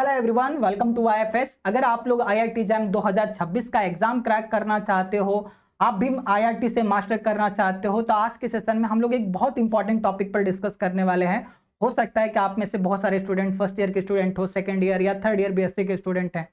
Hello everyone, welcome to IFS. अगर आप लोग आईआईटी जैम 2026 का एग्जाम क्रैक करना चाहते हो, आप भी आईआईटी से मास्टर करना चाहते हो, तो आज के सेशन में हम लोग एक बहुत इंपॉर्टेंट टॉपिक पर डिस्कस करने वाले हैं। हो सकता है कि आप में से बहुत सारे स्टूडेंट फर्स्ट ईयर के स्टूडेंट हो, सेकंड ईयर या थर्ड ईयर बीएससी के स्टूडेंट हैं।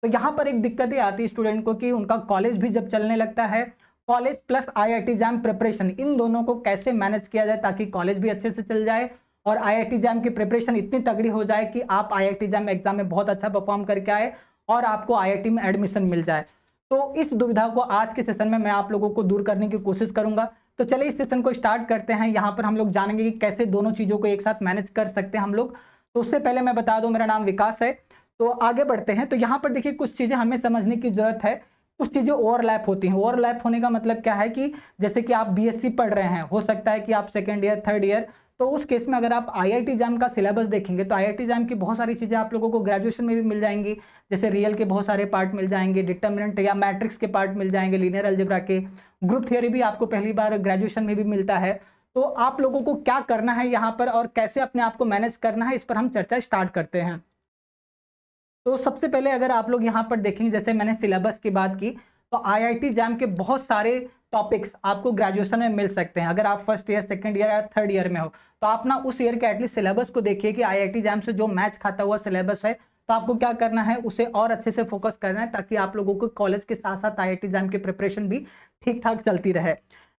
तो यहाँ पर एक दिक्कत ये आती है स्टूडेंट को कि उनका कॉलेज भी जब चलने लगता है, college plus IIT JAM preparation, इन दोनों को कैसे मैनेज किया जाए ताकि कॉलेज भी अच्छे से चल जाए और आईआईटी जैम की प्रिपरेशन इतनी तगड़ी हो जाए कि आप आईआईटी जैम एग्जाम में बहुत अच्छा परफॉर्म करके आए और आपको आईआईटी में एडमिशन मिल जाए। तो इस दुविधा को आज के सेशन में मैं आप लोगों को दूर करने की कोशिश करूंगा। तो चलिए इस सेशन को स्टार्ट करते हैं। यहाँ पर हम लोग जानेंगे कि कैसे दोनों चीजों को एक साथ मैनेज कर सकते हैं हम लोग। तो उससे पहले मैं बता दूं, मेरा नाम विकास है। तो आगे बढ़ते हैं। तो यहाँ पर देखिए, कुछ चीजें हमें समझने की जरूरत है। कुछ चीजें ओवरलैप होती हैं। ओवरलैप होने का मतलब क्या है कि जैसे कि आप बीएससी पढ़ रहे हैं, हो सकता है कि आप सेकेंड ईयर थर्ड ईयर, तो उस केस में अगर आप आईआईटी जैम का सिलेबस देखेंगे तो आईआईटी जैम की बहुत सारी चीजें आप लोगों को ग्रेजुएशन में भी मिल जाएंगी। जैसे रियल के बहुत सारे पार्ट मिल जाएंगे, डिटर्मिनेंट या मैट्रिक्स के पार्ट मिल जाएंगे, लीनियर अलजेब्रा के, ग्रुप थ्योरी भी आपको पहली बार ग्रेजुएशन में भी मिलता है। तो आप लोगों को क्या करना है यहाँ पर और कैसे अपने आप को मैनेज करना है, इस पर हम चर्चा स्टार्ट करते हैं। तो सबसे पहले अगर आप लोग यहाँ पर देखेंगे, जैसे मैंने सिलेबस की बात की, तो आईआईटी जैम के बहुत सारे टॉपिक्स आपको ग्रेजुएशन में मिल सकते हैं। अगर आप फर्स्ट ईयर, सेकंड ईयर या थर्ड ईयर में हो, तो आप ना उस ईयर के एटलीस्ट सिलेबस को देखिए कि आईआईटी जैम से जो मैच खाता हुआ सिलेबस है, तो आपको क्या करना है, उसे और अच्छे से फोकस करना है ताकि आप लोगों को कॉलेज के साथ साथ आईआईटी जैम की प्रिपरेशन भी ठीक ठाक चलती रहे।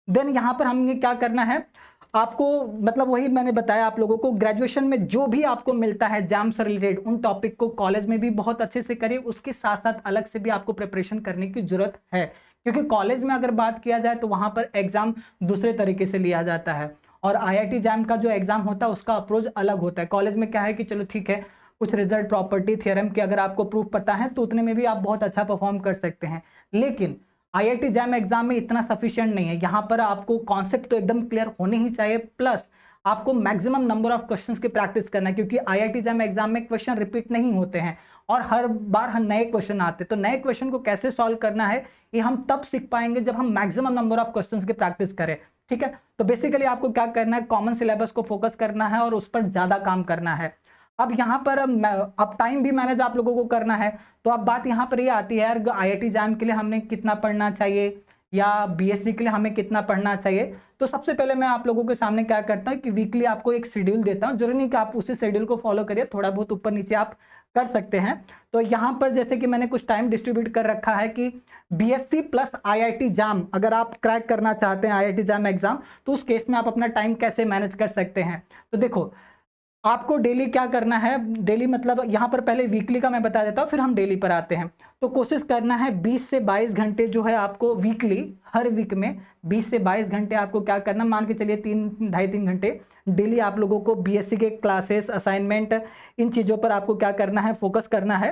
देन यहाँ पर हमें क्या करना है, आपको मतलब वही मैंने बताया आप लोगों को, ग्रेजुएशन में जो भी आपको मिलता है जैम से रिलेटेड, उन टॉपिक को कॉलेज में भी बहुत अच्छे से करिए। उसके साथ साथ अलग से भी आपको प्रिपरेशन करने की जरूरत है, क्योंकि कॉलेज में अगर बात किया जाए तो वहां पर एग्जाम दूसरे तरीके से लिया जाता है और आईआईटी जैम का जो एग्जाम होता है उसका अप्रोच अलग होता है। कॉलेज में क्या है कि चलो ठीक है, कुछ रिजल्ट, प्रॉपर्टी, थ्योरम के अगर आपको प्रूफ पता है तो उतने में भी आप बहुत अच्छा परफॉर्म कर सकते हैं। लेकिन आईआईटी जैम एग्जाम में इतना सफिशिएंट नहीं है। यहाँ पर आपको कॉन्सेप्ट तो एकदम क्लियर होने ही चाहिए, प्लस आपको मैक्सिमम नंबर ऑफ क्वेश्चंस की प्रैक्टिस करना है, क्योंकि आईआईटी जैम एग्जाम में क्वेश्चन रिपीट नहीं होते हैं और हर बार हर नए क्वेश्चन आते हैं। तो नए क्वेश्चन को कैसे सॉल्व करना है ये हम तब सीख पाएंगे जब हम मैक्सिमम नंबर ऑफ क्वेश्चंस की प्रैक्टिस करें। ठीक है, तो बेसिकली आपको क्या करना है, कॉमन सिलेबस को फोकस करना है और उस पर ज्यादा काम करना है। अब यहाँ पर अब टाइम भी मैनेज आप लोगों को करना है। तो अब बात यहाँ पर ये आती है यार, आईआईटी जैम के लिए हमने कितना पढ़ना चाहिए या बीएससी के लिए हमें कितना पढ़ना चाहिए। तो सबसे पहले मैं आप लोगों के सामने क्या करता हूँ कि वीकली आपको एक शेड्यूल देता हूँ। जरूरी नहीं कि आप उसी शेड्यूल को फॉलो करिए, थोड़ा बहुत ऊपर नीचे आप कर सकते हैं। तो यहाँ पर जैसे कि मैंने कुछ टाइम डिस्ट्रीब्यूट कर रखा है कि बीएससी प्लस आईआईटी जैम अगर आप क्रैक करना चाहते हैं आईआईटी जैम एग्जाम, तो उस केस में आप अपना टाइम कैसे मैनेज कर सकते हैं। तो देखो, आपको डेली क्या करना है, डेली मतलब यहाँ पर पहले वीकली का मैं बता देता हूँ, फिर हम डेली पर आते हैं। तो कोशिश करना है 20 से 22 घंटे जो है आपको वीकली, हर वीक में 20 से 22 घंटे आपको क्या करना, मान के चलिए 3-2.5-3 घंटे डेली आप लोगों को बीएससी के क्लासेस, असाइनमेंट, इन चीज़ों पर आपको क्या करना है, फोकस करना है।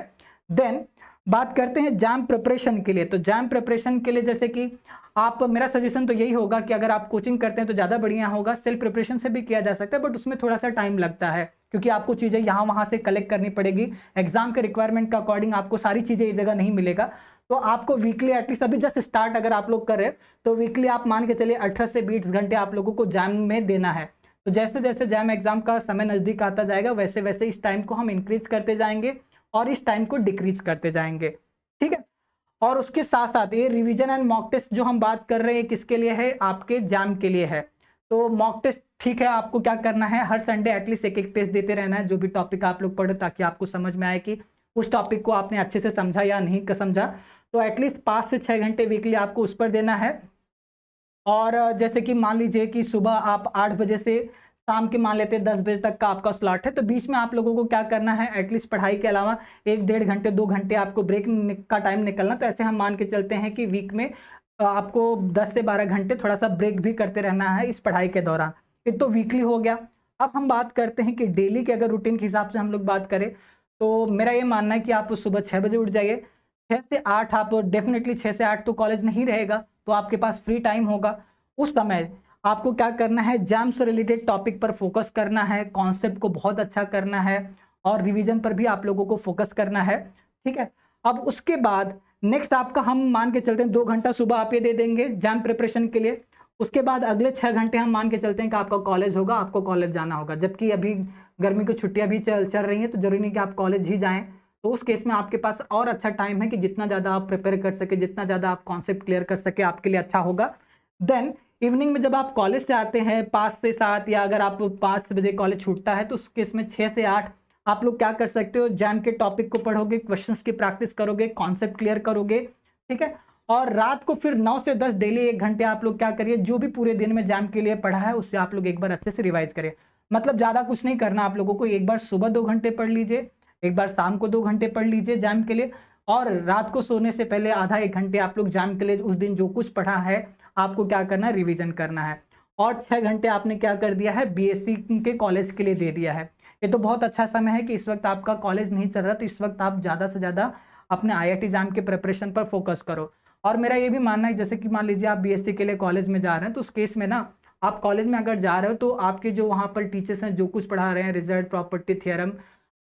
देन बात करते हैं जैम प्रिपरेशन के लिए। तो जैम प्रिपरेशन के लिए जैसे कि आप, मेरा सजेशन तो यही होगा कि अगर आप कोचिंग करते हैं तो ज़्यादा बढ़िया होगा। सेल्फ प्रिपरेशन से भी किया जा सकता है, बट उसमें थोड़ा सा टाइम लगता है क्योंकि आपको चीज़ें यहाँ वहाँ से कलेक्ट करनी पड़ेगी। एग्जाम के रिक्वायरमेंट के अकॉर्डिंग आपको सारी चीज़ें एक जगह नहीं मिलेगा। तो आपको वीकली एटलीस्ट, अभी जस्ट स्टार्ट अगर आप लोग करें तो वीकली आप मान के चलिए 18 से 20 घंटे आप लोगों को जैम में देना है। तो जैसे जैसे जैम एग्जाम का समय नज़दीक आता जाएगा वैसे वैसे इस टाइम को हम इंक्रीज करते जाएंगे और इस टाइम को डिक्रीज करते जाएंगे। ठीक है, और उसके साथ साथ ये रिवीजन एंड मॉक टेस्ट जो हम बात कर रहे हैं किसके लिए है, आपके जैम के लिए है। तो मॉक टेस्ट ठीक है, आपको क्या करना है, हर संडे एटलीस्ट एक एक टेस्ट देते रहना है जो भी टॉपिक आप लोग पढ़ो, ताकि आपको समझ में आए कि उस टॉपिक को आपने अच्छे से समझा या नहीं समझा। तो एटलीस्ट 5 से 6 घंटे वीकली आपको उस पर देना है। और जैसे कि मान लीजिए कि सुबह आप 8 बजे से शाम के मान लेते हैं 10 बजे तक का आपका स्लॉट है, तो बीच में आप लोगों को क्या करना है, एटलीस्ट पढ़ाई के अलावा 1-1.5 घंटे 2 घंटे आपको ब्रेक का टाइम निकलना। तो ऐसे हम मान के चलते हैं कि वीक में आपको 10 से 12 घंटे थोड़ा सा ब्रेक भी करते रहना है इस पढ़ाई के दौरान। एक तो वीकली हो गया। अब हम बात करते हैं कि डेली के अगर रूटीन के हिसाब से हम लोग बात करें, तो मेरा ये मानना है कि आप सुबह 6 बजे उठ जाइए। 6 से 8 आप डेफिनेटली, 6 से 8 तो कॉलेज नहीं रहेगा, तो आपके पास फ्री टाइम होगा। उस समय आपको क्या करना है, जैम से रिलेटेड टॉपिक पर फोकस करना है, कॉन्सेप्ट को बहुत अच्छा करना है और रिवीजन पर भी आप लोगों को फोकस करना है। ठीक है, अब उसके बाद नेक्स्ट आपका, हम मान के चलते हैं 2 घंटा सुबह आप ये दे देंगे जैम प्रिपरेशन के लिए। उसके बाद अगले 6 घंटे हम मान के चलते हैं कि आपका कॉलेज होगा, आपको कॉलेज जाना होगा। जबकि अभी गर्मी की छुट्टियां भी चल रही हैं, तो जरूरी नहीं कि आप कॉलेज ही जाएं। तो उस केस में आपके पास और अच्छा टाइम है कि जितना ज़्यादा आप प्रिपेयर कर सके, जितना ज़्यादा आप कॉन्सेप्ट क्लियर कर सके, आपके लिए अच्छा होगा। देन इवनिंग में जब आप कॉलेज से आते हैं 5 से 7, या अगर आप 5 बजे कॉलेज छूटता है तो उस केस में 6 से 8 आप लोग क्या कर सकते हो, जैम के टॉपिक को पढ़ोगे, क्वेश्चंस की प्रैक्टिस करोगे, कॉन्सेप्ट क्लियर करोगे, ठीक है। और रात को फिर 9 से 10 डेली 1 घंटे आप लोग क्या करिए, जो भी पूरे दिन में जैम के लिए पढ़ा है उससे आप लोग एक बार अच्छे से रिवाइज करिए। मतलब ज़्यादा कुछ नहीं करना आप लोगों को, एक बार सुबह 2 घंटे पढ़ लीजिए, एक बार शाम को 2 घंटे पढ़ लीजिए जैम के लिए, और रात को सोने से पहले आधा 1 घंटे आप लोग जैम के लिए उस दिन जो कुछ पढ़ा है आपको क्या करना है, रिवीजन करना है। और 6 घंटे आपने क्या कर दिया है, बीएससी के कॉलेज के लिए दे दिया है। ये तो बहुत अच्छा समय है कि इस वक्त आपका कॉलेज नहीं चल रहा, तो इस वक्त आप ज़्यादा से ज़्यादा अपने आईआईटी एग्जाम के प्रिपरेशन पर फोकस करो। और मेरा ये भी मानना है, जैसे कि मान लीजिए आप बीएससी के लिए कॉलेज में जा रहे हैं, तो उस केस में ना आप कॉलेज में अगर जा रहे हो तो आपके जो वहाँ पर टीचर्स हैं जो कुछ पढ़ा रहे हैं, रिजल्ट, प्रॉपर्टी, थ्योरम,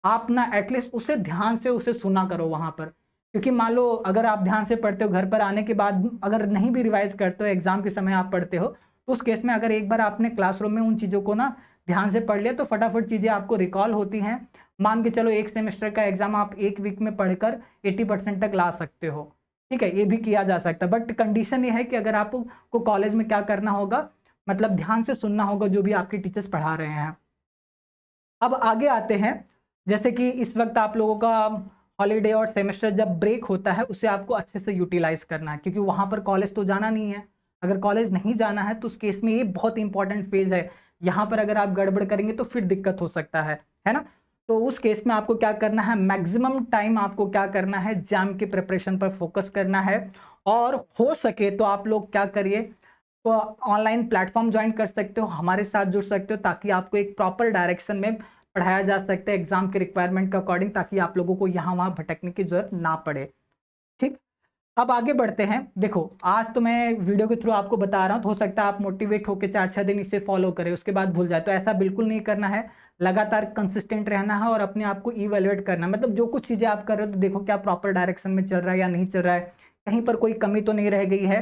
आप ना एटलीस्ट उसे ध्यान से उसे सुना करो वहाँ पर। क्योंकि मान लो अगर आप ध्यान से पढ़ते हो, घर पर आने के बाद अगर नहीं भी रिवाइज करते हो, एग्जाम के समय आप पढ़ते हो, तो उस केस में अगर एक बार आपने क्लासरूम में उन चीज़ों को ना ध्यान से पढ़ लिया तो फटाफट चीज़ें आपको रिकॉल होती हैं। मान के चलो एक सेमेस्टर का एग्जाम आप 1 वीक में पढ़कर 80% तक ला सकते हो, ठीक है, ये भी किया जा सकता है। बट कंडीशन ये है कि अगर आपको कॉलेज में क्या करना होगा, मतलब ध्यान से सुनना होगा जो भी आपके टीचर्स पढ़ा रहे हैं। अब आगे आते हैं, जैसे कि इस वक्त आप लोगों का हॉलीडे और सेमेस्टर जब ब्रेक होता है उसे आपको अच्छे से यूटिलाइज करना है, क्योंकि वहाँ पर कॉलेज तो जाना नहीं है। अगर कॉलेज नहीं जाना है तो उस केस में ये बहुत इंपॉर्टेंट फेज है, यहाँ पर अगर आप गड़बड़ करेंगे तो फिर दिक्कत हो सकता है ना। तो उस केस में आपको क्या करना है, मैक्सिमम टाइम आपको क्या करना है, एग्जाम की प्रिपरेशन पर फोकस करना है। और हो सके तो आप लोग क्या करिए, तो ऑनलाइन प्लेटफॉर्म ज्वाइन कर सकते हो, हमारे साथ जुड़ सकते हो, ताकि आपको एक प्रॉपर डायरेक्शन में पढ़ाया जा सकता है एग्जाम के रिक्वायरमेंट के अकॉर्डिंग, ताकि आप लोगों को यहाँ वहाँ भटकने की जरूरत ना पड़े, ठीक। अब आगे बढ़ते हैं। देखो आज तो मैं वीडियो के थ्रू आपको बता रहा हूँ, तो हो सकता है आप मोटिवेट होकर 4-6 दिन इसे फॉलो करें, उसके बाद भूल जाए, तो ऐसा बिल्कुल नहीं करना है। लगातार कंसिस्टेंट रहना है और अपने आप को इवेल्युएट करना है। मतलब जो कुछ चीज़ें आप कर रहे हो तो देखो क्या प्रॉपर डायरेक्शन में चल रहा है या नहीं चल रहा है, कहीं पर कोई कमी तो नहीं रह गई है।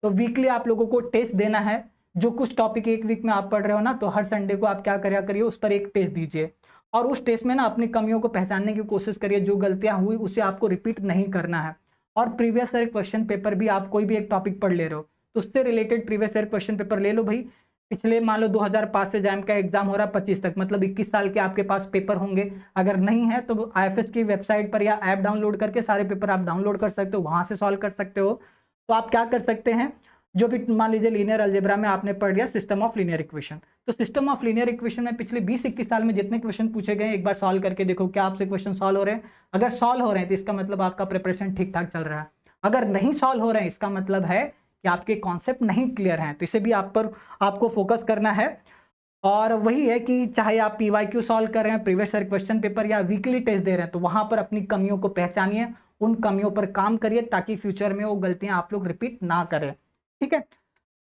तो वीकली आप लोगों को टेस्ट देना है। जो कुछ टॉपिक 1 वीक में आप पढ़ रहे हो ना, तो हर संडे को आप क्या करिए करिए, उस पर एक टेस्ट दीजिए, और उस टेस्ट में ना अपनी कमियों को पहचानने की कोशिश करिए। जो गलतियां हुई उसे आपको रिपीट नहीं करना है। और प्रीवियस ईयर क्वेश्चन पेपर भी, आप कोई भी एक टॉपिक पढ़ ले रहे हो तो उससे related previous year question paper ले लो भाई। पिछले मान लो 2005 से जैम का एग्जाम हो रहा है 25 तक, मतलब 21 साल के आपके पास पेपर होंगे। अगर नहीं है तो आईएफएस की वेबसाइट पर या ऐप डाउनलोड करके सारे पेपर आप डाउनलोड कर सकते हो, वहां से सॉल्व कर सकते हो। तो आप क्या कर सकते हैं, जो भी मान लीजिए लीनियर अलजेब्रा में आपने पढ़ लिया सिस्टम ऑफ लीनियर इक्वेशन, तो सिस्टम ऑफ लीनियर इक्वेशन में पिछले 20-21 साल में जितने क्वेश्चन पूछे गए एक बार सॉल्व करके देखो क्या आपसे क्वेश्चन सॉल्व हो रहे हैं। अगर सॉल्व हो रहे हैं तो इसका मतलब आपका प्रिपरेशन ठीक ठाक चल रहा है। अगर नहीं सॉल्व हो रहे हैं इसका मतलब है कि आपके कॉन्सेप्ट नहीं क्लियर हैं, तो इसे भी आपको फोकस करना है। और वही है कि चाहे आप पीवाईक्यू सॉल्व कर रहे हैं, प्रीवियस ईयर क्वेश्चन पेपर, या वीकली टेस्ट दे रहे हैं, तो वहां पर अपनी कमियों को पहचानिए, उन कमियों पर काम करिए, ताकि फ्यूचर में वो गलतियां आप लोग रिपीट ना करें, ठीक है।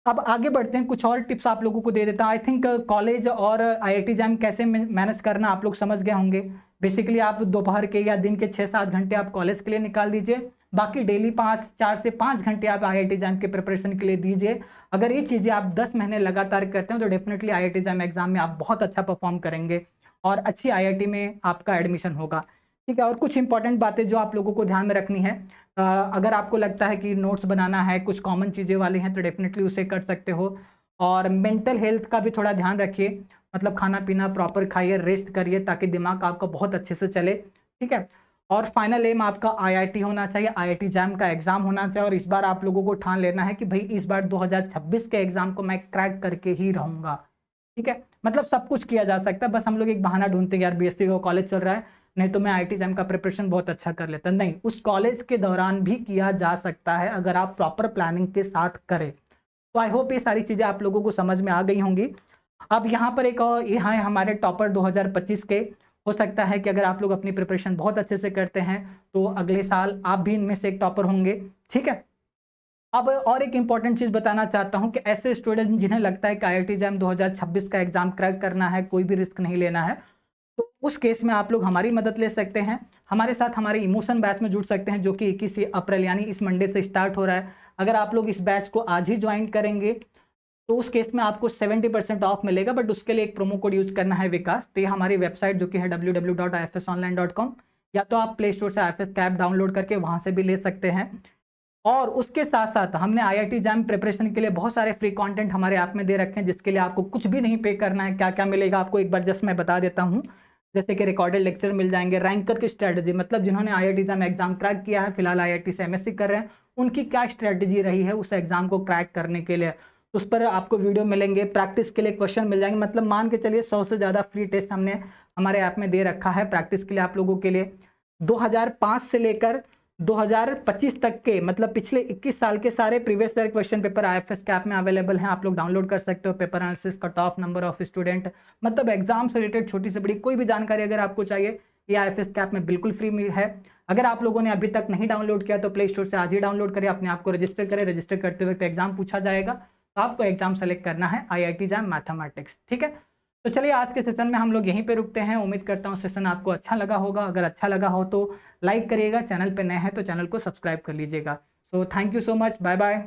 अब आगे बढ़ते हैं, कुछ और टिप्स आप लोगों को दे देता हूं। आई थिंक कॉलेज और आईआईटी एग्जाम कैसे मैनेज करना आप लोग समझ गए होंगे। बेसिकली आप दोपहर के या दिन के 6-7 घंटे आप कॉलेज के लिए निकाल दीजिए, बाकी डेली 4 से 5 घंटे आप आईआईटी एग्जाम के प्रिपरेशन के लिए दीजिए। अगर ये चीज़ें आप 10 महीने लगातार करते हैं तो डेफिनेटली आईआईटी एग्जाम में आप बहुत अच्छा परफॉर्म करेंगे और अच्छी आईआईटी में आपका एडमिशन होगा, ठीक है। और कुछ इंपॉर्टेंट बातें जो आप लोगों को ध्यान में रखनी है, अगर आपको लगता है कि नोट्स बनाना है, कुछ कॉमन चीज़ें वाली हैं, तो डेफिनेटली उसे कर सकते हो। और मेंटल हेल्थ का भी थोड़ा ध्यान रखिए, मतलब खाना पीना प्रॉपर खाइए, रेस्ट करिए, ताकि दिमाग आपका बहुत अच्छे से चले, ठीक है। और फाइनल एम आपका आईआईटी होना चाहिए, आईआईटी एग्जाम का एग्जाम होना चाहिए। और इस बार आप लोगों को ठान लेना है कि भाई इस बार 2026 के एग्जाम को मैं क्रैक करके ही रहूंगा, ठीक है। मतलब सब कुछ किया जा सकता है, बस हम लोग एक बहाना ढूंढते हैं यार बीएससी का कॉलेज चल रहा है, नहीं तो मैं आईआईटी एग्जाम का प्रिपरेशन बहुत अच्छा कर लेता। नहीं, उस कॉलेज के दौरान भी किया जा सकता है अगर आप प्रॉपर प्लानिंग के साथ करें। तो आई होप ये सारी चीज़ें आप लोगों को समझ में आ गई होंगी। अब यहाँ पर एक और, यहाँ है हमारे टॉपर 2025 के। हो सकता है कि अगर आप लोग अपनी प्रिपरेशन बहुत अच्छे से करते हैं तो अगले साल आप भी इनमें से एक टॉपर होंगे, ठीक है। अब और एक इंपॉर्टेंट चीज़ बताना चाहता हूं कि ऐसे स्टूडेंट जिन्हें लगता है कि आईआईटी एग्जाम 2026 का एग्जाम क्रैक करना है, कोई भी रिस्क नहीं लेना है, तो उस केस में आप लोग हमारी मदद ले सकते हैं। हमारे साथ हमारे इमोशन बैच में जुड़ सकते हैं, जो कि 21 अप्रैल यानी इस मंडे से स्टार्ट हो रहा है। अगर आप लोग इस बैच को आज ही ज्वाइन करेंगे तो उस केस में आपको 70% ऑफ मिलेगा, बट उसके लिए एक प्रोमो कोड यूज करना है विकास। तो ये हमारी वेबसाइट जो कि है www.ifsonline.com, या तो आप प्ले स्टोर से IFS का ऐप डाउनलोड करके वहाँ से भी ले सकते हैं। और उसके साथ साथ हमने IIT एग्जाम प्रिपरेशन के लिए बहुत सारे फ्री कंटेंट हमारे ऐप में दे रखे हैं, जिसके लिए आपको कुछ भी नहीं पे करना है। क्या क्या मिलेगा आपको एक बार जस्ट मैं बता देता हूँ। जैसे कि रिकॉर्डेड लेक्चर मिल जाएंगे, रैंकर की स्ट्रेटजी, मतलब जिन्होंने IIT एग्जाम क्रैक किया है, फिलहाल IIT से MSc कर रहे हैं, उनकी क्या स्ट्रेटजी रही है उस एग्जाम को क्रैक करने के लिए, उस पर आपको वीडियो मिलेंगे। प्रैक्टिस के लिए क्वेश्चन मिल जाएंगे, मतलब मान के चलिए 100 से ज़्यादा फ्री टेस्ट हमने हमारे ऐप में दे रखा है प्रैक्टिस के लिए आप लोगों के लिए। 2005 से लेकर 2025 तक के, मतलब पिछले 21 साल के सारे previous year question paper IFS के ऐप में अवेलेबल हैं, आप लोग डाउनलोड कर सकते हो। Paper analysis, cut off, number of student, मतलब एग्जाम से रिलेटेड छोटी से बड़ी कोई भी जानकारी अगर आपको चाहिए, ये IFS के ऐप में बिल्कुल फ्री है। अगर आप लोगों ने अभी तक नहीं डाउनलोड किया तो प्ले स्टोर से आज ही डाउनलोड करें, अपने आप को रजिस्टर करें। रजिस्टर करते वक्त एग्जाम पूछा जाएगा, तो आपको एग्जाम सेलेक्ट करना है IIT एग्जाम मैथमेटिक्स, ठीक है। तो चलिए आज के सेशन में हम लोग यहीं पे रुकते हैं। उम्मीद करता हूँ सेशन आपको अच्छा लगा होगा। अगर अच्छा लगा हो तो लाइक करिएगा, चैनल पे नए हैं तो चैनल को सब्सक्राइब कर लीजिएगा। So thank you so much, bye bye.